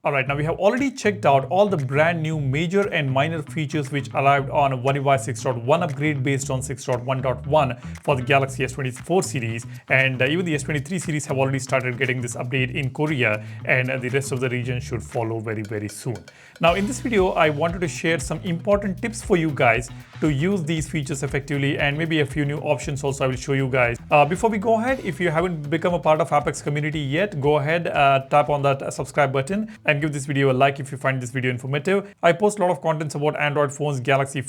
Alright, now we have already checked out all the brand new major and minor features which arrived on One UI 6.1 upgrade based on 6.1.1 for the Galaxy S24 series, and even the S23 series have already started getting this update in Korea, and the rest of the region should follow very soon. Now in this video, I wanted to share some important tips for you guys to use these features effectively, and maybe a few new options also I will show you guys. Before we go ahead, if you haven't become a part of Apex community yet, go ahead, tap on that subscribe button and give this video a like if you find this video informative. I post a lot of contents about Android phones, Galaxy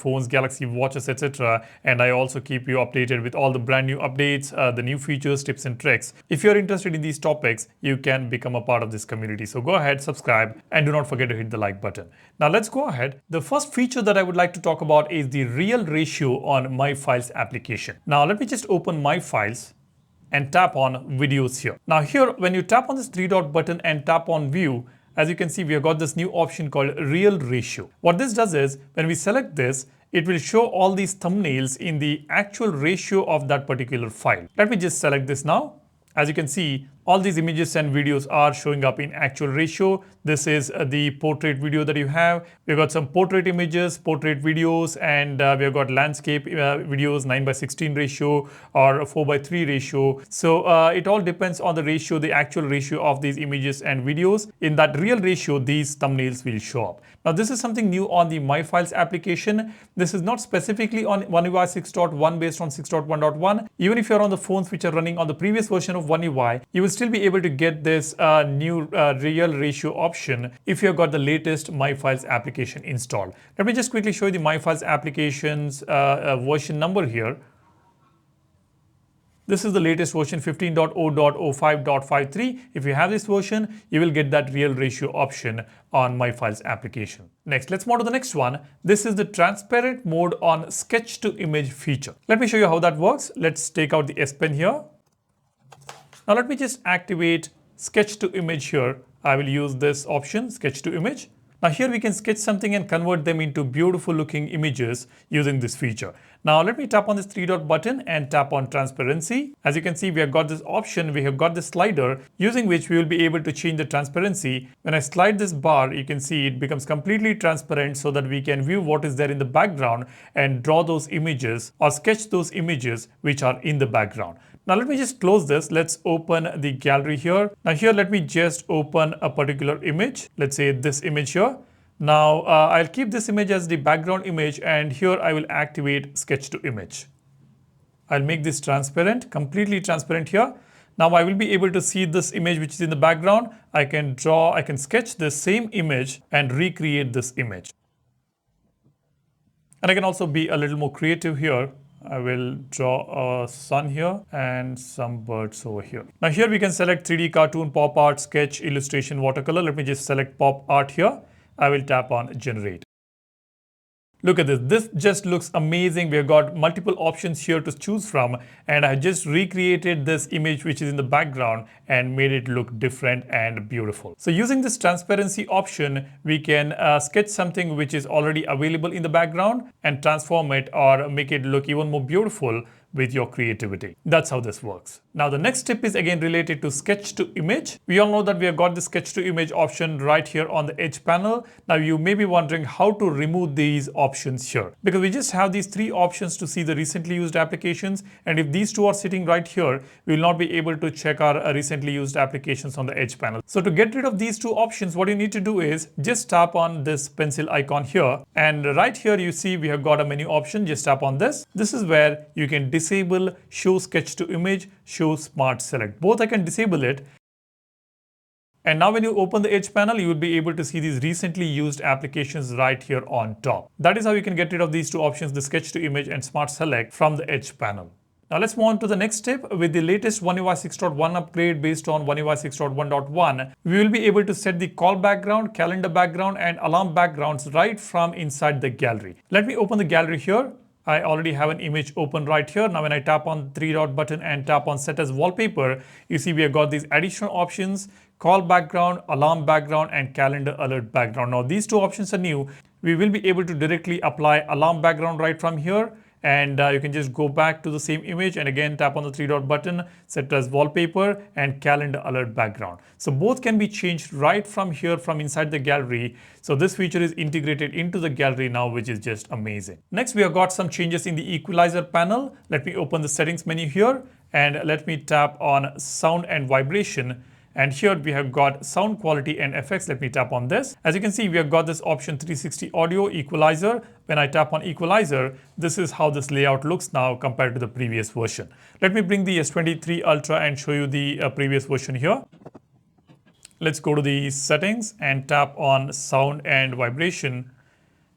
watches, etc. And I also keep you updated with all the brand new updates, the new features, tips and tricks. If you're interested in these topics, you can become a part of this community. So go ahead, subscribe, and do not forget to hit the like button. Now let's go ahead. The first feature that I would like to talk about is the real ratio on My Files application. Now let me just open My Files and tap on videos here. Now here, when you tap on this three dot button and tap on view, as you can see, we have got this new option called real ratio. What this does is, when we select this, it will show all these thumbnails in the actual ratio of that particular file. Let me just select this now. As you can see, all these images and videos are showing up in actual ratio. This is the portrait video that you have. We've got some portrait images, portrait videos, and we've got landscape videos, 9:16 ratio or 4:3 ratio. So it all depends on the ratio, the actual ratio of these images and videos. In that real ratio, these thumbnails will show up. Now this is something new on the My Files application. This is not specifically on One UI 6.1 based on 6.1.1. Even if you're on the phones which are running on the previous version of One UI, you will still be able to get this new real ratio option if you've got the latest My Files application installed. Let me just quickly show you the My Files application's version number here. This is the latest version 15.0.05.53. If you have this version, you will get that real ratio option on My Files application. Next, let's move to the next one. This is the transparent mode on sketch to image feature. Let me show you how that works. Let's take out the S Pen here. Now let me just activate sketch to image here. I will use this option, sketch to image. Now here we can sketch something and convert them into beautiful looking images using this feature. Now let me tap on this three dot button and tap on transparency. As you can see, we have got this option, we have got this slider using which we will be able to change the transparency. When I slide this bar, you can see it becomes completely transparent so that we can view what is there in the background and draw those images or sketch those images which are in the background. Now let me just close this. Let's open the gallery here. Now here, let me just open a particular image. Let's say this image here. Now I'll keep this image as the background image, and here I will activate sketch to image. I'll make this transparent, completely transparent here. Now I will be able to see this image which is in the background. I can sketch the same image and recreate this image. And I can also be a little more creative here. I will draw a sun here and some birds over here. Now here we can select 3D cartoon, pop art, sketch, illustration, watercolor. Let me just select pop art here. I will tap on generate. Look at this. This just looks amazing. We have got multiple options here to choose from, and I just recreated this image which is in the background and made it look different and beautiful. So using this transparency option, we can sketch something which is already available in the background and transform it or make it look even more beautiful with your creativity. That's how this works. Now the next tip is again related to sketch to image. We all know that we have got the sketch to image option right here on the edge panel. Now you may be wondering how to remove these options here, because we just have these three options to see the recently used applications, and if these two are sitting right here, we will not be able to check our recently used applications on the edge panel. So to get rid of these two options, what you need to do is just tap on this pencil icon here, and right here you see we have got a menu option. Just tap on this. This is where you can disable show sketch to image, show smart select. Both I can disable it. And now when you open the edge panel, you will be able to see these recently used applications right here on top. That is how you can get rid of these two options, the sketch to image and smart select, from the edge panel. Now let's move on to the next step. With the latest One UI 6.1 upgrade based on One UI 6.1.1, we will be able to set the call background, calendar background, and alarm backgrounds right from inside the gallery. Let me open the gallery here. I already have an image open right here. Now when I tap on the three dot button and tap on set as wallpaper, you see we have got these additional options: call background, alarm background, and calendar alert background. Now these two options are new. We will be able to directly apply alarm background right from here, and you can just go back to the same image and again tap on the three dot button, set as wallpaper and calendar alert background. So both can be changed right from here, from inside the gallery. So this feature is integrated into the gallery now, which is just amazing. Next, we have got some changes in the equalizer panel. Let me open the settings menu here and let me tap on sound and vibration. And here we have got sound quality and effects. Let me tap on this. As you can see, we have got this option 360 audio equalizer. When I tap on equalizer, this is how this layout looks now compared to the previous version. Let me bring the S23 Ultra and show you the previous version here. Let's go to the settings and tap on sound and vibration.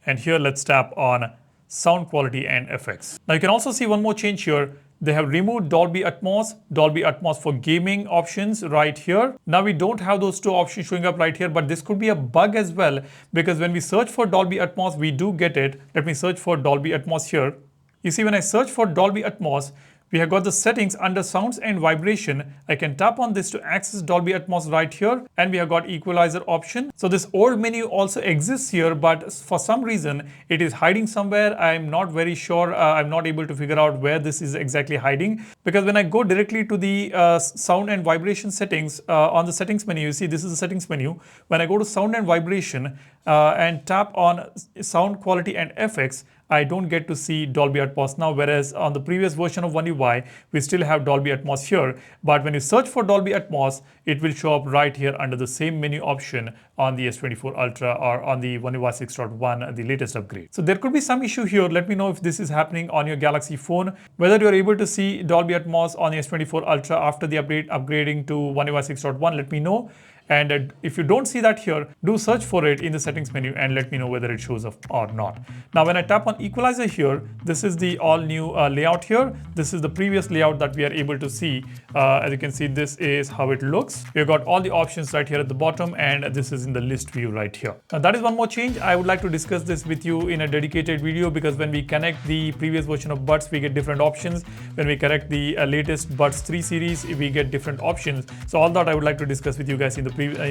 And here let's tap on sound quality and effects. Now you can also see one more change here. They have removed Dolby Atmos for gaming options right here. Now we don't have those two options showing up right here, but this could be a bug as well, because when we search for Dolby Atmos, we do get it. Let me search for Dolby Atmos here. You see, when I search for Dolby Atmos, we have got the settings under sounds and vibration. I can tap on this to access Dolby Atmos right here, and we have got equalizer option. So this old menu also exists here, but for some reason it is hiding somewhere. I'm not very sure. I'm not able to figure out where this is exactly hiding, because when I go directly to the sound and vibration settings on the settings menu, you see this is the settings menu. When I go to sound and vibration and tap on sound quality and effects, I don't get to see Dolby Atmos now, whereas on the previous version of One UI, we still have Dolby Atmos here. But when you search for Dolby Atmos, it will show up right here under the same menu option on the S24 Ultra or on the One UI 6.1, the latest upgrade. So there could be some issue here. Let me know if this is happening on your Galaxy phone, whether you're able to see Dolby Atmos on the S24 Ultra after the upgrading to One UI 6.1. Let me know. And if you don't see that here, do search for it in the settings menu and let me know whether it shows up or not. Now, when I tap on equalizer here, this is the all new layout here. This is the previous layout that we are able to see. As you can see, this is how it looks. We've got all the options right here at the bottom, and this is in the list view right here. Now, that is one more change. I would like to discuss this with you in a dedicated video, because when we connect the previous version of Buds, we get different options. When we connect the latest Buds 3 series, we get different options. So all that I would like to discuss with you guys in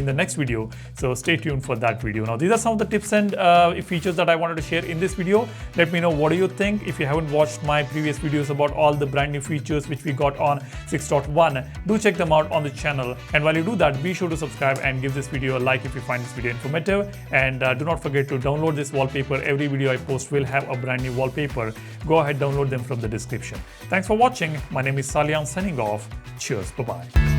the next video. So stay tuned for that video. Now, these are some of the tips and features that I wanted to share in this video. Let me know, what do you think? If you haven't watched my previous videos about all the brand new features which we got on 6.1, do check them out on the channel. And while you do that, be sure to subscribe and give this video a like if you find this video informative. And do not forget to download this wallpaper. Every video I post will have a brand new wallpaper. Go ahead, download them from the description. Thanks for watching. My name is Salian, signing off. Cheers. Bye-bye.